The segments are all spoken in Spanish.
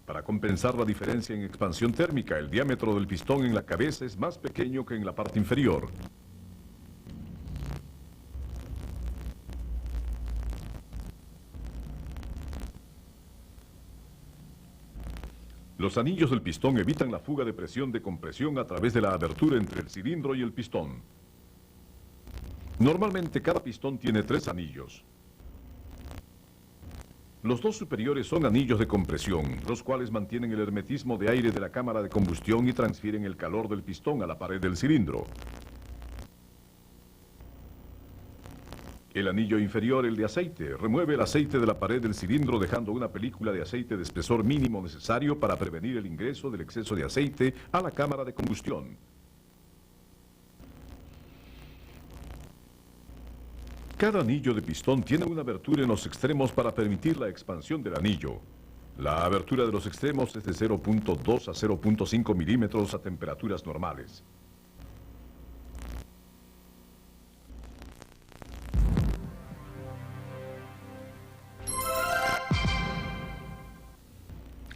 Para compensar la diferencia en expansión térmica, el diámetro del pistón en la cabeza es más pequeño que en la parte inferior. Los anillos del pistón evitan la fuga de presión de compresión a través de la abertura entre el cilindro y el pistón. Normalmente cada pistón tiene 3 anillos. Los 2 superiores son anillos de compresión, los cuales mantienen el hermetismo de aire de la cámara de combustión y transfieren el calor del pistón a la pared del cilindro. El anillo inferior, el de aceite, remueve el aceite de la pared del cilindro dejando una película de aceite de espesor mínimo necesario para prevenir el ingreso del exceso de aceite a la cámara de combustión. Cada anillo de pistón tiene una abertura en los extremos para permitir la expansión del anillo. La abertura de los extremos es de 0.2 a 0.5 milímetros a temperaturas normales.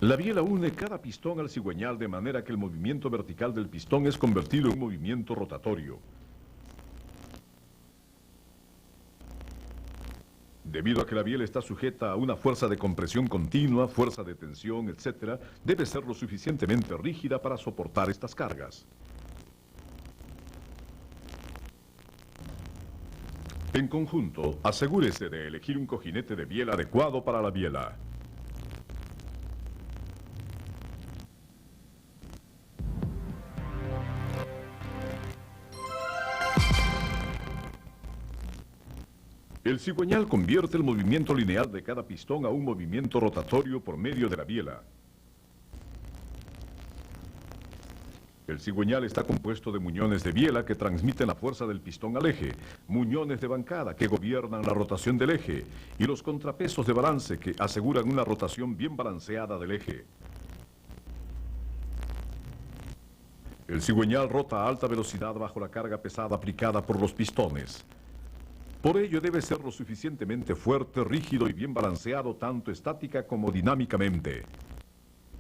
La biela une cada pistón al cigüeñal de manera que el movimiento vertical del pistón es convertido en un movimiento rotatorio. Debido a que la biela está sujeta a una fuerza de compresión continua, fuerza de tensión, etc., debe ser lo suficientemente rígida para soportar estas cargas. En conjunto, asegúrese de elegir un cojinete de biela adecuado para la biela. El cigüeñal convierte el movimiento lineal de cada pistón a un movimiento rotatorio por medio de la biela. El cigüeñal está compuesto de muñones de biela que transmiten la fuerza del pistón al eje, muñones de bancada que gobiernan la rotación del eje y los contrapesos de balance que aseguran una rotación bien balanceada del eje. El cigüeñal rota a alta velocidad bajo la carga pesada aplicada por los pistones. Por ello debe ser lo suficientemente fuerte, rígido y bien balanceado tanto estática como dinámicamente.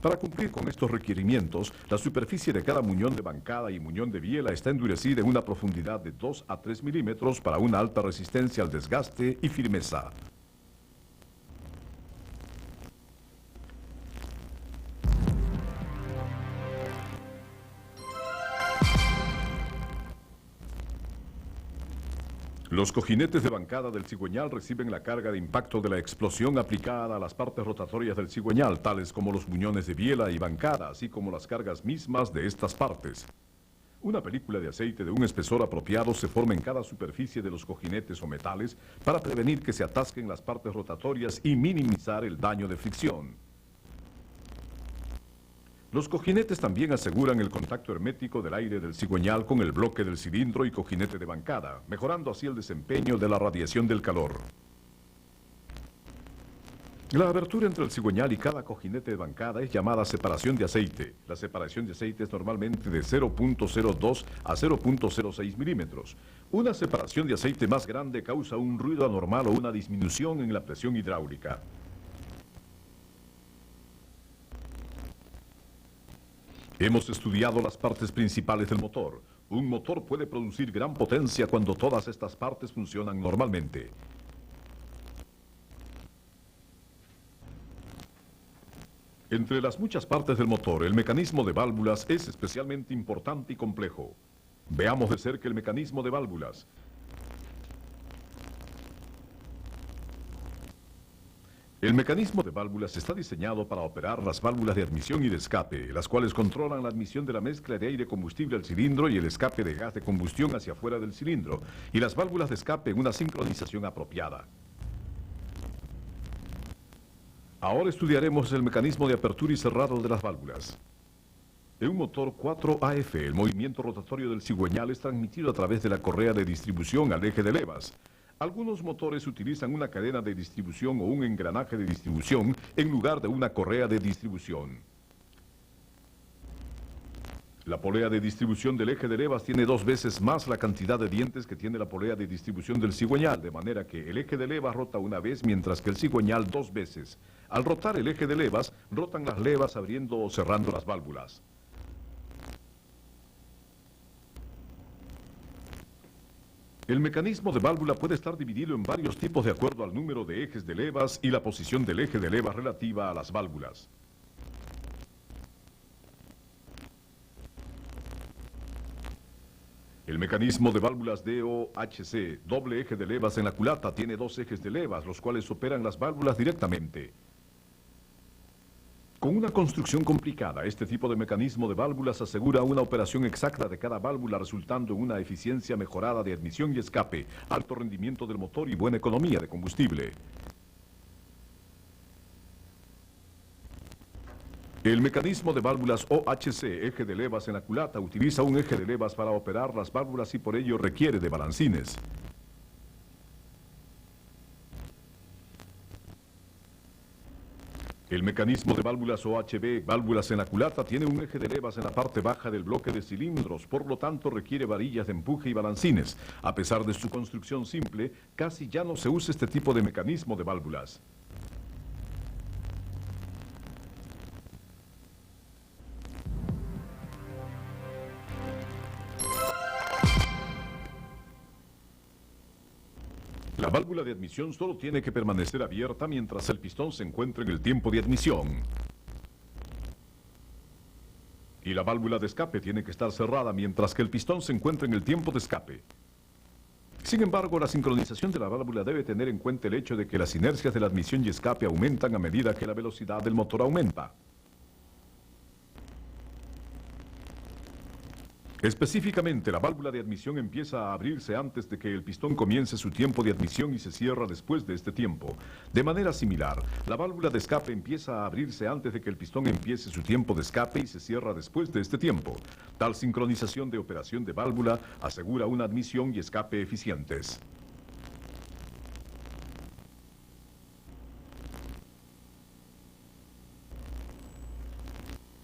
Para cumplir con estos requerimientos, la superficie de cada muñón de bancada y muñón de biela está endurecida en una profundidad de 2 a 3 milímetros para una alta resistencia al desgaste y firmeza. Los cojinetes de bancada del cigüeñal reciben la carga de impacto de la explosión aplicada a las partes rotatorias del cigüeñal, tales como los muñones de biela y bancada, así como las cargas mismas de estas partes. Una película de aceite de un espesor apropiado se forma en cada superficie de los cojinetes o metales para prevenir que se atasquen las partes rotatorias y minimizar el daño de fricción. Los cojinetes también aseguran el contacto hermético del aire del cigüeñal con el bloque del cilindro y cojinete de bancada, mejorando así el desempeño de la radiación del calor. La abertura entre el cigüeñal y cada cojinete de bancada es llamada separación de aceite. La separación de aceite es normalmente de 0.02 a 0.06 milímetros. Una separación de aceite más grande causa un ruido anormal o una disminución en la presión hidráulica. Hemos estudiado las partes principales del motor. Un motor puede producir gran potencia cuando todas estas partes funcionan normalmente. Entre las muchas partes del motor, el mecanismo de válvulas es especialmente importante y complejo. Veamos de cerca el mecanismo de válvulas. El mecanismo de válvulas está diseñado para operar las válvulas de admisión y de escape, las cuales controlan la admisión de la mezcla de aire combustible al cilindro y el escape de gas de combustión hacia afuera del cilindro, y las válvulas de escape en una sincronización apropiada. Ahora estudiaremos el mecanismo de apertura y cerrado de las válvulas. En un motor 4AF, el movimiento rotatorio del cigüeñal es transmitido a través de la correa de distribución al eje de levas. Algunos motores utilizan una cadena de distribución o un engranaje de distribución en lugar de una correa de distribución. La polea de distribución del eje de levas tiene 2 veces más la cantidad de dientes que tiene la polea de distribución del cigüeñal, de manera que el eje de levas rota una vez mientras que el cigüeñal 2 veces. Al rotar el eje de levas, rotan las levas abriendo o cerrando las válvulas. El mecanismo de válvula puede estar dividido en varios tipos de acuerdo al número de ejes de levas y la posición del eje de levas relativa a las válvulas. El mecanismo de válvulas DOHC, doble eje de levas en la culata, tiene dos ejes de levas, los cuales operan las válvulas directamente. Con una construcción complicada, este tipo de mecanismo de válvulas asegura una operación exacta de cada válvula, resultando en una eficiencia mejorada de admisión y escape, alto rendimiento del motor y buena economía de combustible. El mecanismo de válvulas OHC, eje de levas en la culata, utiliza un eje de levas para operar las válvulas y por ello requiere de balancines. El mecanismo de válvulas OHB, válvulas en la culata, tiene un eje de levas en la parte baja del bloque de cilindros, por lo tanto requiere varillas de empuje y balancines. A pesar de su construcción simple, casi ya no se usa este tipo de mecanismo de válvulas. La válvula de admisión solo tiene que permanecer abierta mientras el pistón se encuentra en el tiempo de admisión. Y la válvula de escape tiene que estar cerrada mientras que el pistón se encuentra en el tiempo de escape. Sin embargo, la sincronización de la válvula debe tener en cuenta el hecho de que las inercias de la admisión y escape aumentan a medida que la velocidad del motor aumenta. Específicamente, la válvula de admisión empieza a abrirse antes de que el pistón comience su tiempo de admisión y se cierra después de este tiempo. De manera similar, la válvula de escape empieza a abrirse antes de que el pistón empiece su tiempo de escape y se cierra después de este tiempo. Tal sincronización de operación de válvula asegura una admisión y escape eficientes.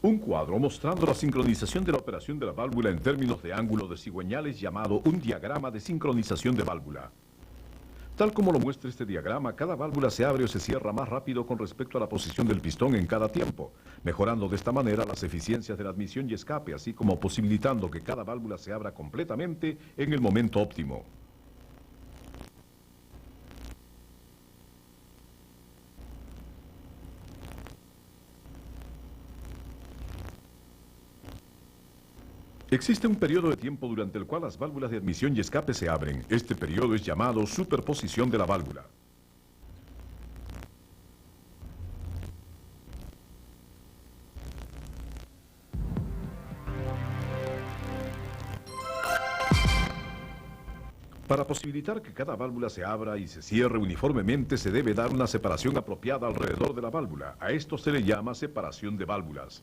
Un cuadro mostrando la sincronización de la operación de la válvula en términos de ángulo de cigüeñal es llamado un diagrama de sincronización de válvula. Tal como lo muestra este diagrama, cada válvula se abre o se cierra más rápido con respecto a la posición del pistón en cada tiempo, mejorando de esta manera las eficiencias de la admisión y escape, así como posibilitando que cada válvula se abra completamente en el momento óptimo. Existe un periodo de tiempo durante el cual las válvulas de admisión y escape se abren. Este periodo es llamado superposición de la válvula. Para posibilitar que cada válvula se abra y se cierre uniformemente, se debe dar una separación apropiada alrededor de la válvula. A esto se le llama separación de válvulas.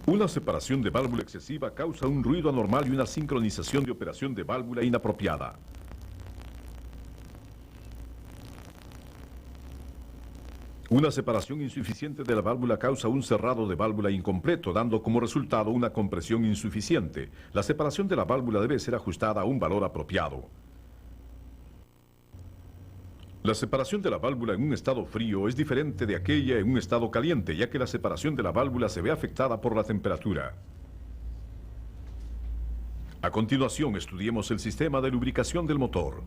Una separación de válvula excesiva causa un ruido anormal y una sincronización de operación de válvula inapropiada. Una separación insuficiente de la válvula causa un cerrado de válvula incompleto, dando como resultado una compresión insuficiente. La separación de la válvula debe ser ajustada a un valor apropiado. La separación de la válvula en un estado frío es diferente de aquella en un estado caliente, ya que la separación de la válvula se ve afectada por la temperatura. A continuación, estudiemos el sistema de lubricación del motor.